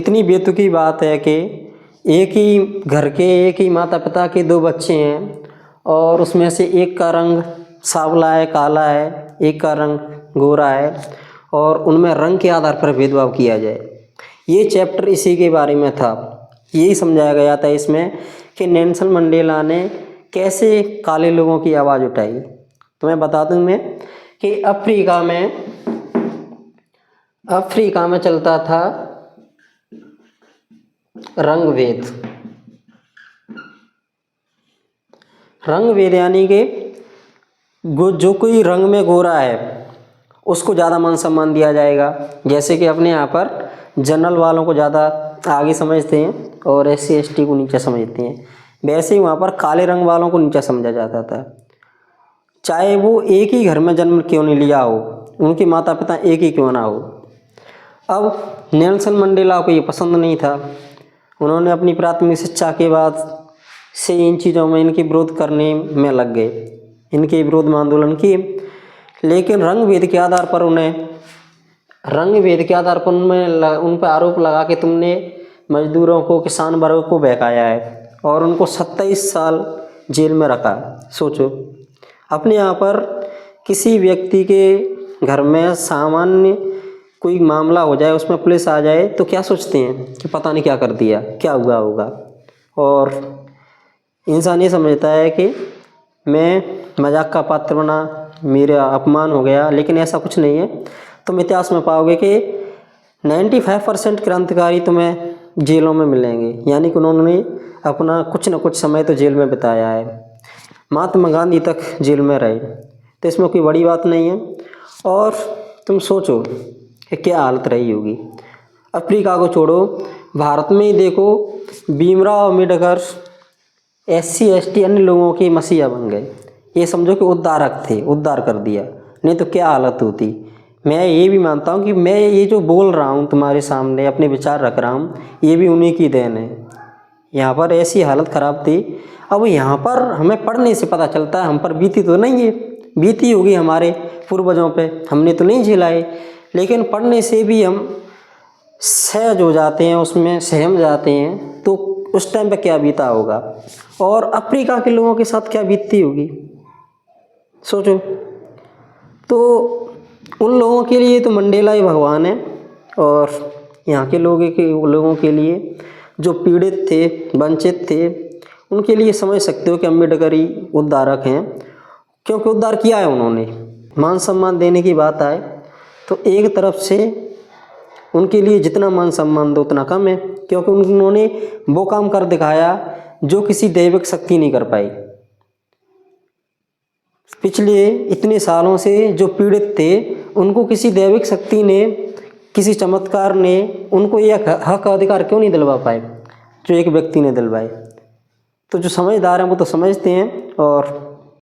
इतनी बेतुकी बात है कि एक ही घर के एक ही माता पिता के दो बच्चे हैं और उसमें से एक का रंग सांवला है, काला है, एक का रंग गोरा है और उनमें रंग के आधार पर भेदभाव किया जाए। ये चैप्टर इसी के बारे में था। यही समझाया गया था इसमें कि नेल्सन मंडेला ने कैसे काले लोगों की आवाज़ उठाई। तो मैं बता दूं मैं कि अफ्रीका में चलता था रंग भेद यानी कि जो कोई रंग में गोरा है उसको ज़्यादा मान सम्मान दिया जाएगा। जैसे कि अपने यहाँ पर जनरल वालों को ज़्यादा आगे समझते हैं और SC ST को नीचे समझते हैं, वैसे ही वहाँ पर काले रंग वालों को नीचा समझा जाता था। चाहे वो एक ही घर में जन्म क्यों नहीं लिया हो, उनके माता पिता एक ही क्यों ना हो। अब नेल्सन मंडेला को ये पसंद नहीं था। उन्होंने अपनी प्राथमिक शिक्षा के बाद से इन चीज़ों में इनकी विरोध करने में लग गए, इनके विरोध में आंदोलन किए। लेकिन रंग भेद के आधार पर उन पर आरोप लगा कि तुमने मजदूरों को, किसान वर्ग को बहकाया है और उनको 27 साल जेल में रखा। सोचो, अपने यहाँ पर किसी व्यक्ति के घर में सामान्य कोई मामला हो जाए, उसमें पुलिस आ जाए तो क्या सोचते हैं कि पता नहीं क्या कर दिया, क्या हुआ होगा। और इंसान ये समझता है कि मैं मजाक का पात्र बना, मेरा अपमान हो गया, लेकिन ऐसा कुछ नहीं है। तुम इतिहास में पाओगे कि 95% क्रांतिकारी तुम्हें जेलों में मिलेंगे, यानी कि उन्होंने अपना कुछ न कुछ समय तो जेल में बिताया है। महात्मा गांधी तक जेल में रहे, तो इसमें कोई बड़ी बात नहीं है। और तुम सोचो कि क्या हालत रही होगी। अफ्रीका को छोड़ो, भारत में ही देखो, भीमराव अम्बेडकर SC ST अन्य लोगों के मसीहा बन गए। ये समझो कि उद्धारक थे, उद्धार कर दिया, नहीं तो क्या हालत होती। मैं ये भी मानता हूँ कि मैं ये जो बोल रहा हूँ तुम्हारे सामने, अपने विचार रख रहा हूँ, ये भी उन्हीं की देन है। यहाँ पर ऐसी हालत ख़राब थी। अब यहाँ पर हमें पढ़ने से पता चलता है, हम पर बीती तो नहीं है, बीती होगी हमारे पूर्वजों पे, हमने तो नहीं झेलाए, लेकिन पढ़ने से भी हम सहज हो जाते हैं, उसमें सहम जाते हैं। तो उस टाइम पे क्या बीता होगा और अफ्रीका के लोगों के साथ क्या बीतती होगी, सोचो। तो उन लोगों के लिए तो मंडेला ही भगवान है, और यहाँ के लोगों के लिए जो पीड़ित थे, वंचित थे, उनके लिए समझ सकते हो कि अम्बेडकर ही उद्धारक हैं, क्योंकि उद्धार किया है उन्होंने। मान सम्मान देने की बात आए तो एक तरफ से उनके लिए जितना मान सम्मान दो उतना कम है, क्योंकि उन्होंने वो काम कर दिखाया जो किसी दैविक शक्ति नहीं कर पाई। पिछले इतने सालों से जो पीड़ित थे उनको किसी दैविक शक्ति ने, किसी चमत्कार ने उनको यह हक अधिकार क्यों नहीं दिलवा पाए जो एक व्यक्ति ने दिलवाए। तो जो समझदार हैं वो तो समझते हैं, और